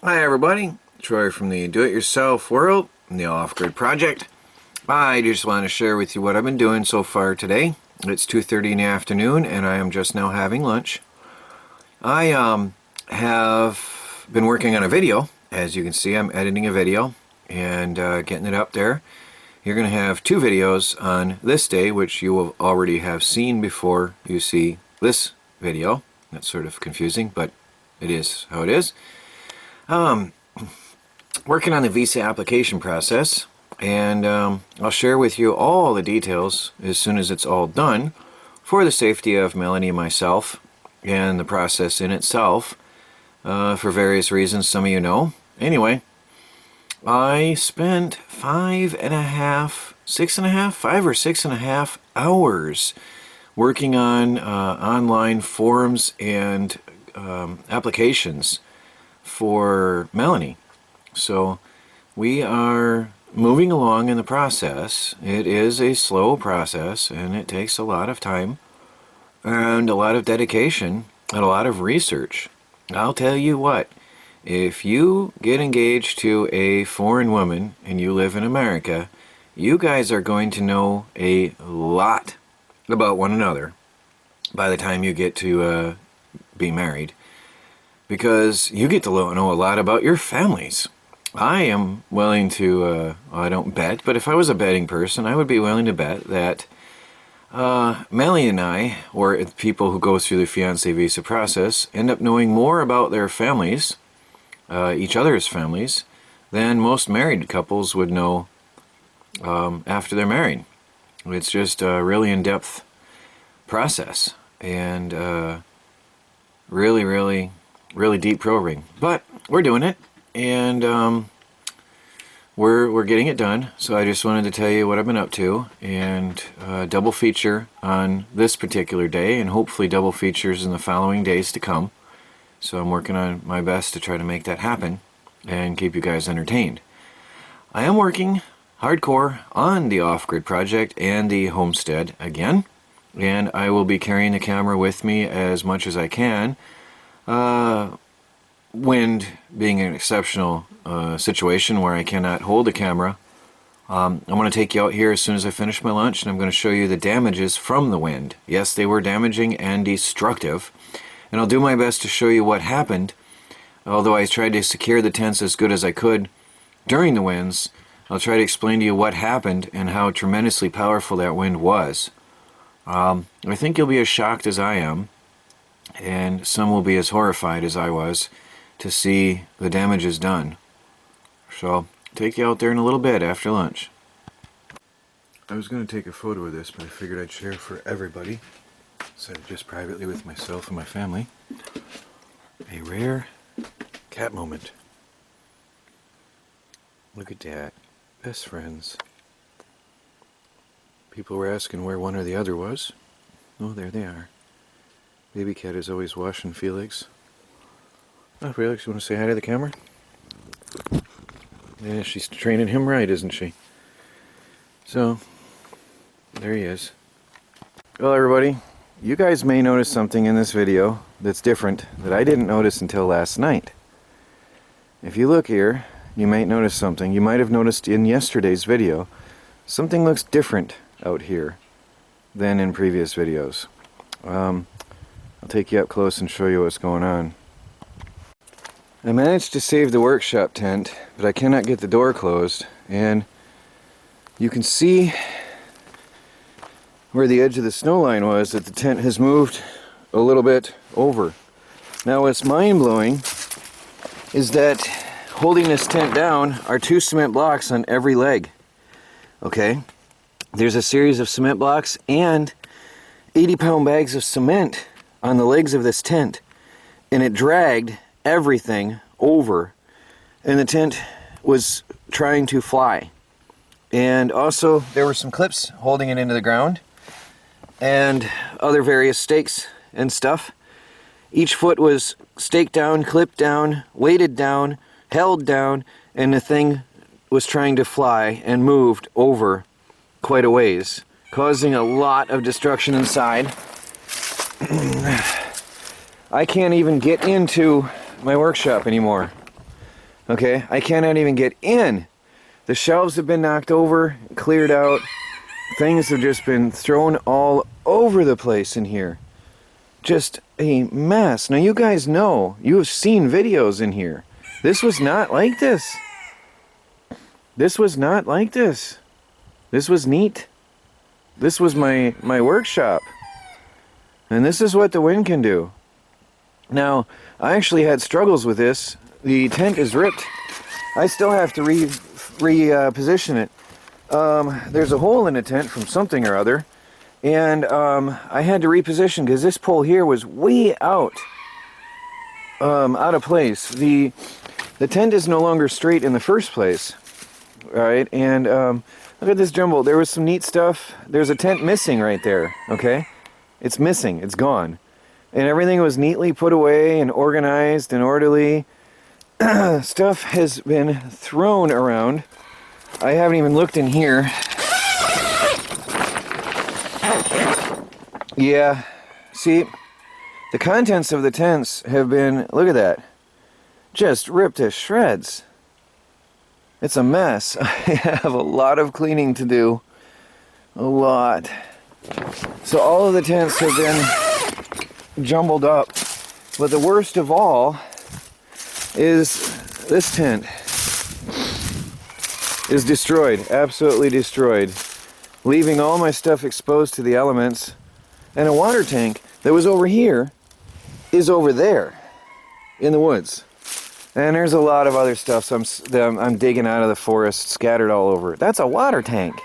Hi everybody, Troy from the Do-It-Yourself World and the Off-Grid Project. I just want to share with you what I've been doing so far today. It's 2:30 in the afternoon and I am just now having lunch. I have been working on a video. As you can see, I'm editing a video and getting it up there. You're going to have two videos on this day, which you will already have seen before you see this video. That's sort of confusing, but it is how it is. Working on the visa application process, and I'll share with you all the details as soon as it's all done for the safety of Melanie and myself and the process in itself, for various reasons some of you know. Anyway, I spent 5 or 6.5 hours working on online forums and applications for Melanie. So we are moving along in the process. It is a slow process and it takes a lot of time and a lot of dedication and a lot of research. I'll tell you what, if you get engaged to a foreign woman and you live in America, you guys are going to know a lot about one another by the time you get to be married, because you get to know a lot about your families. I am willing to, I don't bet, but if I was a betting person, I would be willing to bet that Melanie and I, or people who go through the fiancé visa process, end up knowing more about their families, each other's families, than most married couples would know after they're married. It's just a really in-depth process and really deep probing. But we're doing it, and we're getting it done. So I just wanted to tell you what I've been up to, and double feature on this particular day, and hopefully double features in the following days to come. So I'm working on my best to try to make that happen and keep you guys entertained. I am working hardcore on the Off-Grid Project and the Homestead again, and I will be carrying the camera with me as much as I can. Wind being an exceptional situation where I cannot hold the camera. I'm going to take you out here as soon as I finish my lunch, and I'm going to show you the damages from the wind. Yes, they were damaging and destructive, and I'll do my best to show you what happened. Although I tried to secure the tents as good as I could during the winds, I'll try to explain to you what happened and how tremendously powerful that wind was. I think you'll be as shocked as I am, and some will be as horrified as I was to see the damages done. So I'll take you out there in a little bit after lunch. I was going to take a photo of this, but I figured I'd share for everybody instead of just privately with myself and my family. A rare cat moment. Look at that. Best friends. People were asking where one or the other was. Oh, there they are. Baby cat is always washing Felix. Oh, Felix, you want to say hi to the camera? Yeah, she's training him right, isn't she? So, there he is. Well, everybody, you guys may notice something in this video that's different that I didn't notice until last night. If you look here, you might notice something. You might have noticed in yesterday's video, something looks different out here than in previous videos. I'll take you up close and show you what's going on. I managed to save the workshop tent, but I cannot get the door closed, and you can see where the edge of the snow line was that the tent has moved a little bit over. Now what's mind-blowing is that holding this tent down are 2 cement blocks on every leg. Okay? There's a series of cement blocks and 80-pound bags of cement on the legs of this tent, and it dragged everything over, and the tent was trying to fly. And also there were some clips holding it into the ground and other various stakes and stuff. Each foot was staked down, clipped down, weighted down, held down, and the thing was trying to fly and moved over quite a ways, causing a lot of destruction inside. I can't even get into my workshop anymore. Okay, I cannot even get in. The shelves have been knocked over, cleared out. Things have just been thrown all over the place in here. Just a mess. Now you guys know, you have seen videos in here. This was not like this. This was not like this. This was neat. This was my workshop. And this is what the wind can do. Now, I actually had struggles with this. The tent is ripped. I still have to reposition it. There's a hole in the tent from something or other. And I had to reposition because this pole here was way out of place. The tent is no longer straight in the first place. Alright, and look at this jumble. There was some neat stuff. There's a tent missing right there, okay? It's missing. It's gone. And everything was neatly put away and organized and orderly. Stuff has been thrown around. I haven't even looked in here. Yeah, see, the contents of the tents have been, look at that, just ripped to shreds. It's a mess. I have a lot of cleaning to do. A lot. So all of the tents have been jumbled up. But the worst of all is this tent is destroyed, absolutely destroyed, leaving all my stuff exposed to the elements. And a water tank that was over here is over there in the woods. And there's a lot of other stuff that I'm digging out of the forest, scattered all over. That's a water tank.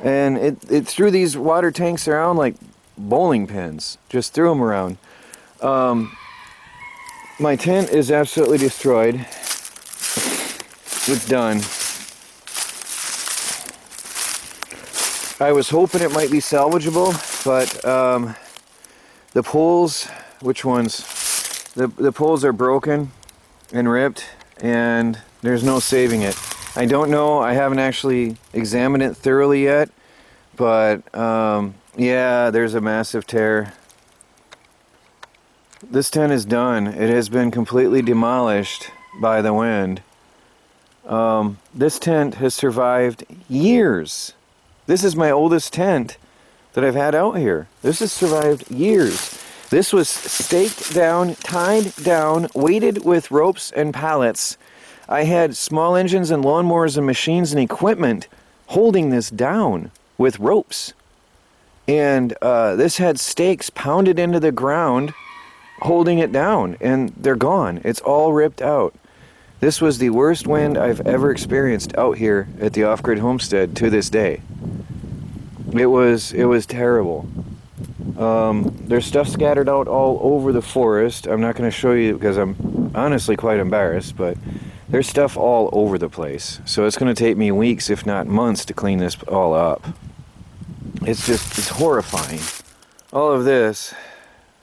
And it threw these water tanks around like bowling pins. Just threw them around. My tent is absolutely destroyed. It's done. I was hoping it might be salvageable, but the poles, which ones? The poles are broken and ripped, and there's no saving it. I don't know, I haven't actually examined it thoroughly yet, but yeah, there's a massive tear. This tent is done. It has been completely demolished by the wind. This tent has survived years. This is my oldest tent that I've had out here. This has survived years. This was staked down, tied down, weighted with ropes and pallets. I had small engines and lawnmowers and machines and equipment holding this down with ropes. And this had stakes pounded into the ground holding it down, and they're gone. It's all ripped out. This was the worst wind I've ever experienced out here at the off-grid homestead to this day. It was terrible. There's stuff scattered out all over the forest. I'm not going to show you because I'm honestly quite embarrassed, but there's stuff all over the place. So it's going to take me weeks, if not months, to clean this all up. It's horrifying. All of this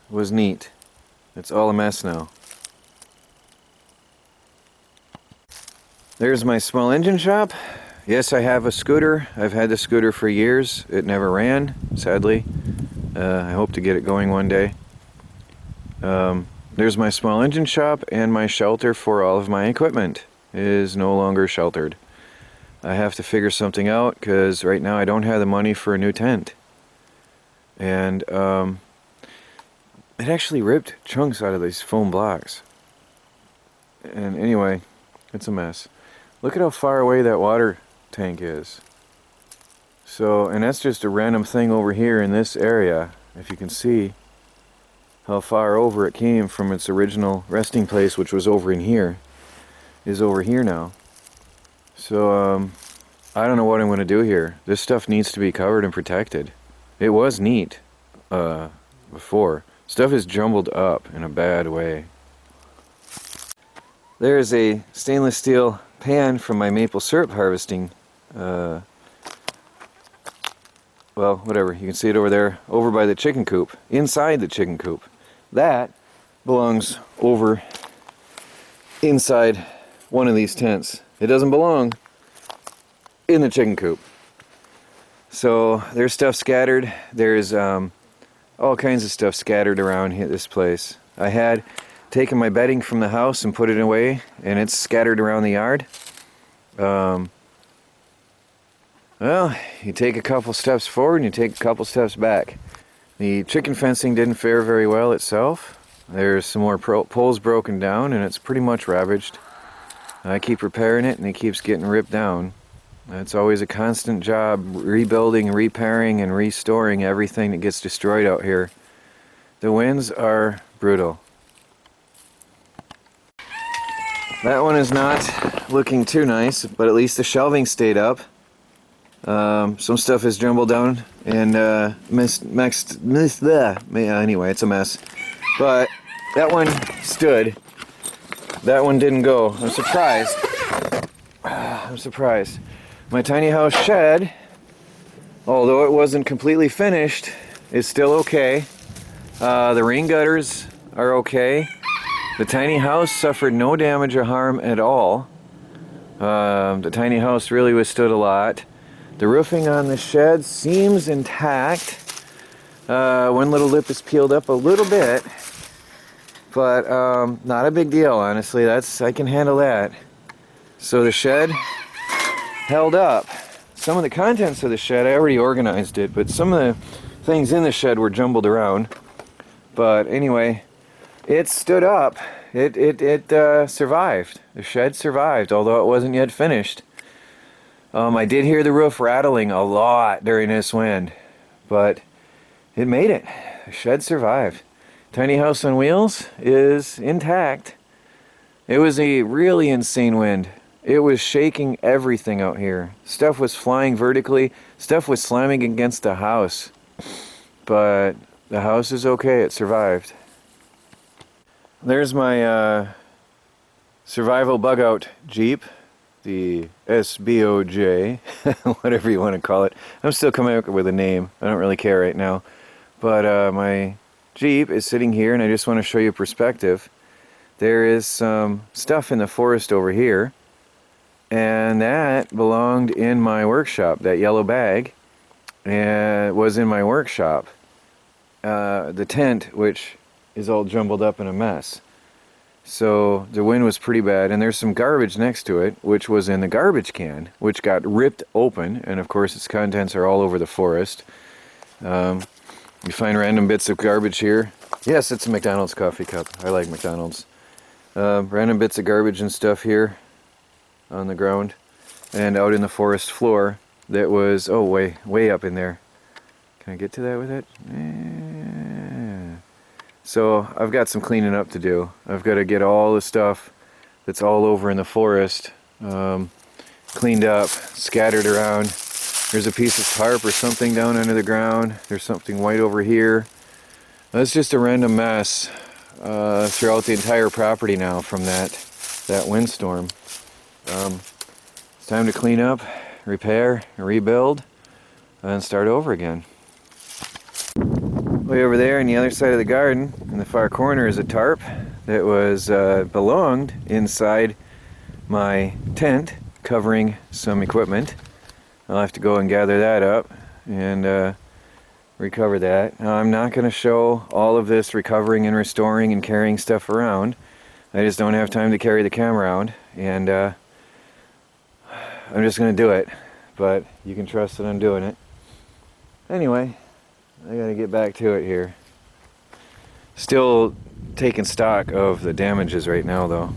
was neat. It's all a mess now. There's my small engine shop. Yes, I have a scooter. I've had the scooter for years. It never ran, sadly. I hope to get it going one day. There's my small engine shop, and my shelter for all of my equipment is no longer sheltered. I have to figure something out because right now I don't have the money for a new tent. And it actually ripped chunks out of these foam blocks. And anyway, it's a mess. Look at how far away that water tank is. So, and that's just a random thing over here in this area. If you can see how far over it came from its original resting place, which was over in here, is over here now. So, I don't know what I'm going to do here. This stuff needs to be covered and protected. It was neat before. Stuff is jumbled up in a bad way. There's a stainless steel pan from my maple syrup harvesting. Well, whatever. You can see it over there, over by the chicken coop, inside the chicken coop. That belongs over inside one of these tents. It doesn't belong in the chicken coop. So there's stuff scattered. There's all kinds of stuff scattered around here, this place. I had taken my bedding from the house and put it away, and it's scattered around the yard. Well, you take a couple steps forward and you take a couple steps back. The chicken fencing didn't fare very well itself. There's some more poles broken down, and it's pretty much ravaged. I keep repairing it, and it keeps getting ripped down. It's always a constant job rebuilding, repairing, and restoring everything that gets destroyed out here. The winds are brutal. That one is not looking too nice, but at least the shelving stayed up. Some stuff is jumbled down and anyway, it's a mess. But that one stood. That one didn't go. I'm surprised. I'm surprised. My tiny house shed, although it wasn't completely finished, is still okay. The rain gutters are okay. The tiny house suffered no damage or harm at all. The tiny house really withstood a lot. The roofing on the shed seems intact. One little lip is peeled up a little bit, but not a big deal, honestly. I can handle that. So the shed held up. Some of the contents of the shed, I already organized it, but some of the things in the shed were jumbled around. But anyway, it stood up. It survived. The shed survived, although it wasn't yet finished. I did hear the roof rattling a lot during this wind, but it made it. The shed survived. Tiny house on wheels is intact. It was a really insane wind. It was shaking everything out here. Stuff was flying vertically. Stuff was slamming against the house. But the house is okay. It survived. There's my survival bug out Jeep. The SBOJ, whatever you want to call it. I'm still coming up with a name. I don't really care right now. But my Jeep is sitting here, and I just want to show you perspective. There is some stuff in the forest over here, and that belonged in my workshop. That yellow bag was in my workshop. The tent, which is all jumbled up in a mess. So the wind was pretty bad, and there's some garbage next to it, which was in the garbage can, which got ripped open, and of course its contents are all over the forest. You find random bits of garbage here. Yes, it's a McDonald's coffee cup. I like McDonald's. Random bits of garbage and stuff here on the ground, and out in the forest floor that was, oh, way up in there. Can I get to that with it? So I've got some cleaning up to do. I've got to get all the stuff that's all over in the forest cleaned up, scattered around. There's a piece of tarp or something down under the ground. There's something white over here. That's just a random mess throughout the entire property now from that windstorm. It's time to clean up, repair, rebuild, and start over again. Way over there on the other side of the garden, in the far corner, is a tarp that was belonged inside my tent, covering some equipment. I'll have to go and gather that up and recover that. Now, I'm not going to show all of this recovering and restoring and carrying stuff around. I just don't have time to carry the camera around, and I'm just going to do it. But you can trust that I'm doing it. Anyway, I gotta get back to it here. Still taking stock of the damages right now, though.